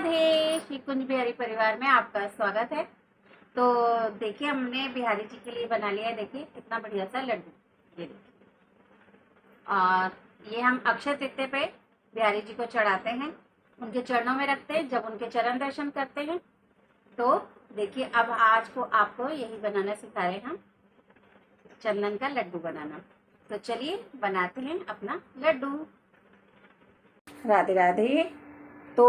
राधे। श्री कुंज बिहारी परिवार में आपका स्वागत है। तो देखिए, हमने बिहारी जी के लिए बना लिया है। देखिए कितना बढ़िया सा लड्डू, ये देखिए। और ये हम अक्षय तृतीया पे बिहारी जी को चढ़ाते हैं, उनके चरणों में रखते हैं जब उनके चरण दर्शन करते हैं। तो देखिए, अब आज को आपको यही बनाना सिखा रहे हैं हम, चंदन का लड्डू बनाना। तो चलिए बनाते हैं अपना लड्डू। राधे राधे। तो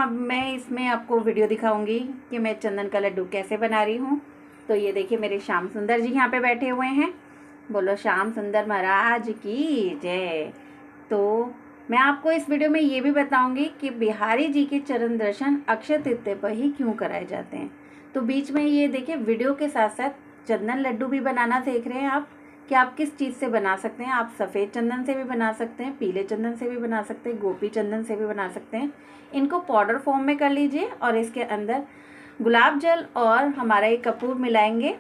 मैं इसमें आपको वीडियो दिखाऊंगी कि मैं चंदन का लड्डू कैसे बना रही हूँ। तो ये देखिए, मेरे श्याम सुंदर जी यहाँ पे बैठे हुए हैं। बोलो श्याम सुंदर महाराज की जय। तो मैं आपको इस वीडियो में ये भी बताऊंगी कि बिहारी जी के चरण दर्शन अक्षय तृतीया पर ही क्यों कराए जाते हैं। तो बीच में ये देखिए, वीडियो के साथ साथ चंदन लड्डू भी बनाना देख रहे हैं आप कि आप किस चीज़ से बना सकते हैं। आप सफ़ेद चंदन से भी बना सकते हैं, पीले चंदन से भी बना सकते हैं, गोपी चंदन से भी बना सकते हैं। इनको पाउडर फॉर्म में कर लीजिए और इसके अंदर गुलाब जल और हमारा ये कपूर मिलाएंगे।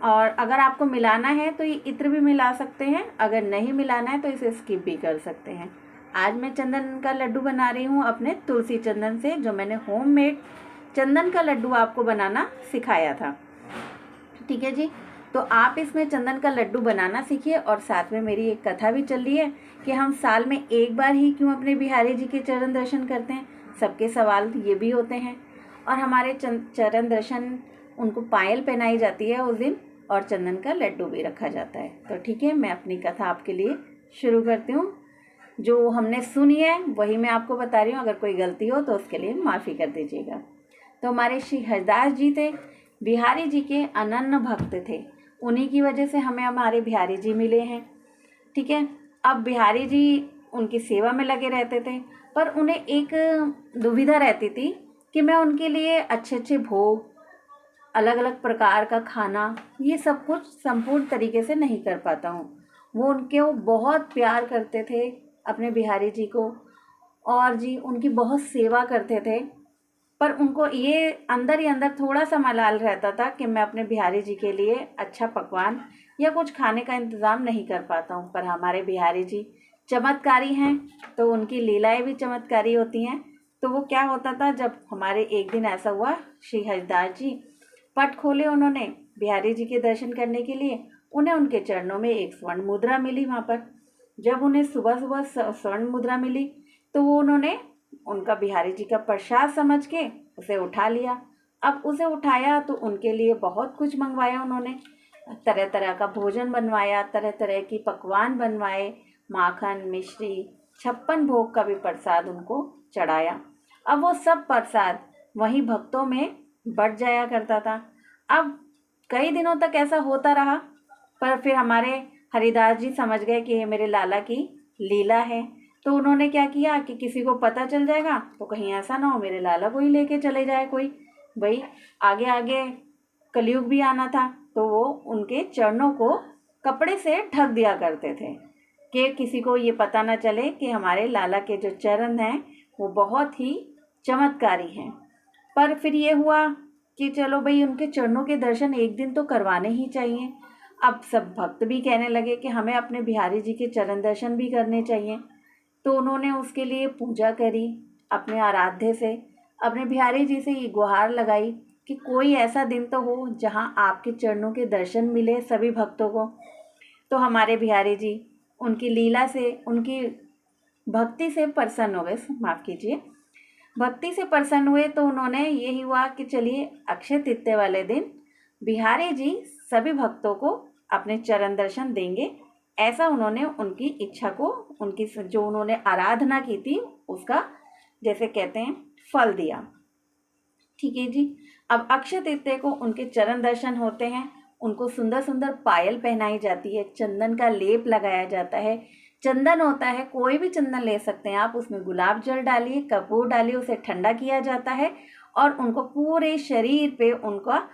और अगर आपको मिलाना है तो ये इत्र भी मिला सकते हैं, अगर नहीं मिलाना है तो इसे स्किप भी कर सकते हैं। आज मैं चंदन का लड्डू बना रही हूँ अपने तुलसी चंदन से, जो मैंने होममेड चंदन का लड्डू आपको बनाना सिखाया था। ठीक है जी। तो आप इसमें चंदन का लड्डू बनाना सीखिए। और साथ में मेरी एक कथा भी चल रही है कि हम साल में एक बार ही क्यों अपने बिहारी जी के चरण दर्शन करते हैं। सबके सवाल ये भी होते हैं। और हमारे चरण दर्शन, उनको पायल पहनाई जाती है उस दिन, और चंदन का लड्डू भी रखा जाता है। तो ठीक है, मैं अपनी कथा आपके लिए शुरू करती हूँ। जो हमने सुनी है वही मैं आपको बता रही हूँ। अगर कोई गलती हो तो उसके लिए माफ़ी कर दीजिएगा। तो हमारे श्री हरिदास जी थे, बिहारी जी के अनन्य भक्त थे। उन्हीं की वजह से हमें हमारे बिहारी जी मिले हैं। ठीक है। अब बिहारी जी उनकी सेवा में लगे रहते थे, पर उन्हें एक दुविधा रहती थी कि मैं उनके लिए अच्छे अच्छे भोग, अलग अलग प्रकार का खाना, ये सब कुछ संपूर्ण तरीके से नहीं कर पाता हूँ। वो बहुत प्यार करते थे अपने बिहारी जी को, और जी उनकी बहुत सेवा करते थे। पर उनको ये अंदर ही अंदर थोड़ा सा मलाल रहता था कि मैं अपने बिहारी जी के लिए अच्छा पकवान या कुछ खाने का इंतज़ाम नहीं कर पाता हूँ। पर हमारे बिहारी जी चमत्कारी हैं, तो उनकी लीलाएं भी चमत्कारी होती हैं। तो वो क्या होता था, जब हमारे एक दिन ऐसा हुआ, श्री हरिदास जी पट खोले उन्होंने बिहारी जी के दर्शन करने के लिए। उन्हें उनके चरणों में एक स्वर्ण मुद्रा मिली। वहाँ पर जब उन्हें सुबह सुबह स्वर्ण मुद्रा मिली तो वो उन्होंने उनका बिहारी जी का प्रसाद समझ के उसे उठा लिया। अब उसे उठाया तो उनके लिए बहुत कुछ मंगवाया उन्होंने, तरह तरह का भोजन बनवाया, तरह तरह की पकवान बनवाए, माखन मिश्री 56 भोग का भी प्रसाद उनको चढ़ाया। अब वो सब प्रसाद वहीं भक्तों में बट जाया करता था। अब कई दिनों तक ऐसा होता रहा, पर फिर हमारे हरिदास जी समझ गए कि ये मेरे लाला की लीला है। तो उन्होंने क्या किया कि किसी को पता चल जाएगा तो कहीं ऐसा ना हो मेरे लाला को ही लेके चले जाए कोई। भाई आगे आगे कलयुग भी आना था, तो वो उनके चरणों को कपड़े से ढक दिया करते थे कि किसी को ये पता ना चले कि हमारे लाला के जो चरण हैं वो बहुत ही चमत्कारी हैं। पर फिर ये हुआ कि चलो भाई, उनके चरणों के दर्शन एक दिन तो करवाने ही चाहिए। अब सब भक्त भी कहने लगे कि हमें अपने बिहारी जी के चरण दर्शन भी करने चाहिए। तो उन्होंने उसके लिए पूजा करी, अपने आराध्य से अपने बिहारी जी से ये गुहार लगाई कि कोई ऐसा दिन तो हो जहां आपके चरणों के दर्शन मिले सभी भक्तों को। तो हमारे बिहारी जी उनकी लीला से, उनकी भक्ति से प्रसन्न हो गए, माफ़ कीजिए, भक्ति से प्रसन्न हुए। तो उन्होंने यही हुआ कि चलिए अक्षय तृतीया वाले दिन बिहारी जी सभी भक्तों को अपने चरण दर्शन देंगे। ऐसा उन्होंने उनकी इच्छा को, उनकी जो उन्होंने आराधना की थी उसका, जैसे कहते हैं, फल दिया। ठीक है जी। अब अक्षय तृतीया को उनके चरण दर्शन होते हैं, उनको सुंदर सुंदर पायल पहनाई जाती है, चंदन का लेप लगाया जाता है। चंदन होता है, कोई भी चंदन ले सकते हैं आप, उसमें गुलाब जल डालिए, कपूर डालिए, उसे ठंडा किया जाता है और उनको पूरे शरीर पे उनका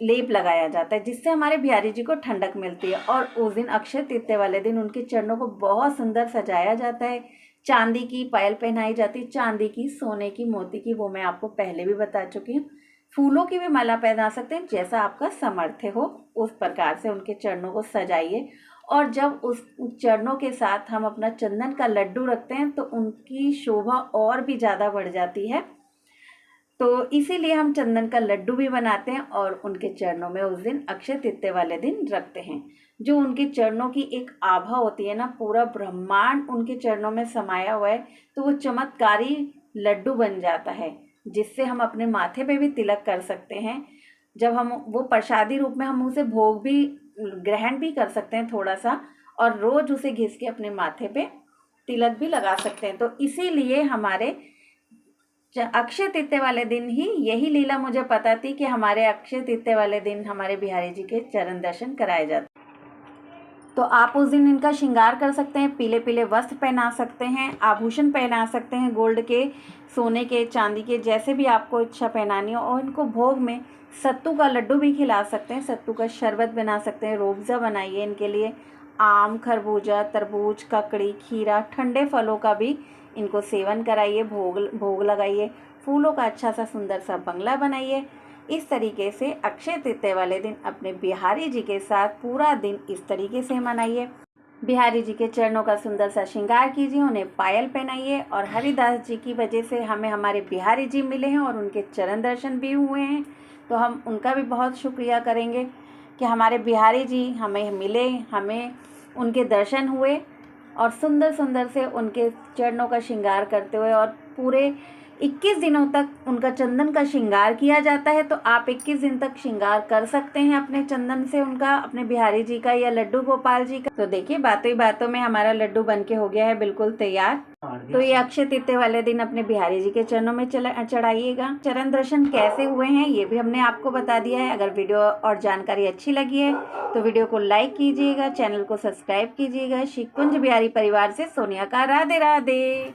लेप लगाया जाता है, जिससे हमारे बिहारी जी को ठंडक मिलती है। और उस दिन अक्षय तृतीया वाले दिन उनके चरणों को बहुत सुंदर सजाया जाता है। चांदी की पायल पहनाई जाती है, चांदी की, सोने की, मोती की, वो मैं आपको पहले भी बता चुकी हूँ। फूलों की भी माला पहना सकते हैं, जैसा आपका सामर्थ्य हो उस प्रकार से उनके चरणों को सजाइए। और जब उस चरणों के साथ हम अपना चंदन का लड्डू रखते हैं तो उनकी शोभा और भी ज़्यादा बढ़ जाती है। तो इसीलिए हम चंदन का लड्डू भी बनाते हैं और उनके चरणों में उस दिन अक्षय तृतीया वाले दिन रखते हैं। जो उनके चरणों की एक आभा होती है ना, पूरा ब्रह्मांड उनके चरणों में समाया हुआ है, तो वो चमत्कारी लड्डू बन जाता है, जिससे हम अपने माथे पे भी तिलक कर सकते हैं। जब हम वो प्रसादी रूप में हम उसे भोग भी ग्रहण भी कर सकते हैं थोड़ा सा, और रोज उसे घिस के अपने माथे पे तिलक भी लगा सकते हैं। तो इसीलिए हमारे अक्षय तृतीया वाले दिन ही यही लीला मुझे पता थी कि हमारे अक्षय तृतीया वाले दिन हमारे बिहारी जी के चरण दर्शन कराए जाते। तो आप उस दिन इनका श्रृंगार कर सकते हैं, पीले पीले वस्त्र पहना सकते हैं, आभूषण पहना सकते हैं, गोल्ड के, सोने के, चांदी के, जैसे भी आपको इच्छा पहनानी हो। और इनको भोग में सत्तू का लड्डू भी खिला सकते हैं, सत्तू का शरबत बना सकते हैं, रूअफ़ज़ा बनाइए इनके लिए। आम, खरबूजा, तरबूज, ककड़ी, खीरा, ठंडे फलों का भी इनको सेवन कराइए, भोग लगाइए। फूलों का अच्छा सा सुंदर सा बंगला बनाइए। इस तरीके से अक्षय तृतीया वाले दिन अपने बिहारी जी के साथ पूरा दिन इस तरीके से मनाइए। बिहारी जी के चरणों का सुंदर सा श्रृंगार कीजिए, उन्हें पायल पहनाइए। और हरिदास जी की वजह से हमें हमारे बिहारी जी मिले हैं और उनके चरण दर्शन भी हुए हैं, तो हम उनका भी बहुत शुक्रिया करेंगे कि हमारे बिहारी जी हमें मिले, हमें उनके दर्शन हुए और सुंदर सुंदर से उनके चरणों का श्रृंगार करते हुए। और पूरे 21 दिनों तक उनका चंदन का श्रृंगार किया जाता है, तो आप 21 दिन तक श्रृंगार कर सकते हैं अपने चंदन से उनका, अपने बिहारी जी का या लड्डू गोपाल जी का। तो देखिए, बातों ही बातों में हमारा लड्डू बनके हो गया है बिल्कुल तैयार। तो ये अक्षय तृतीया वाले दिन अपने बिहारी जी के चरणों में चढ़ाइएगा। चरण दर्शन कैसे हुए हैं ये भी हमने आपको बता दिया है। अगर वीडियो और जानकारी अच्छी लगी है तो वीडियो को लाइक कीजिएगा, चैनल को सब्सक्राइब कीजिएगा। श्री कुंज बिहारी परिवार से सोनिया का राधे राधे।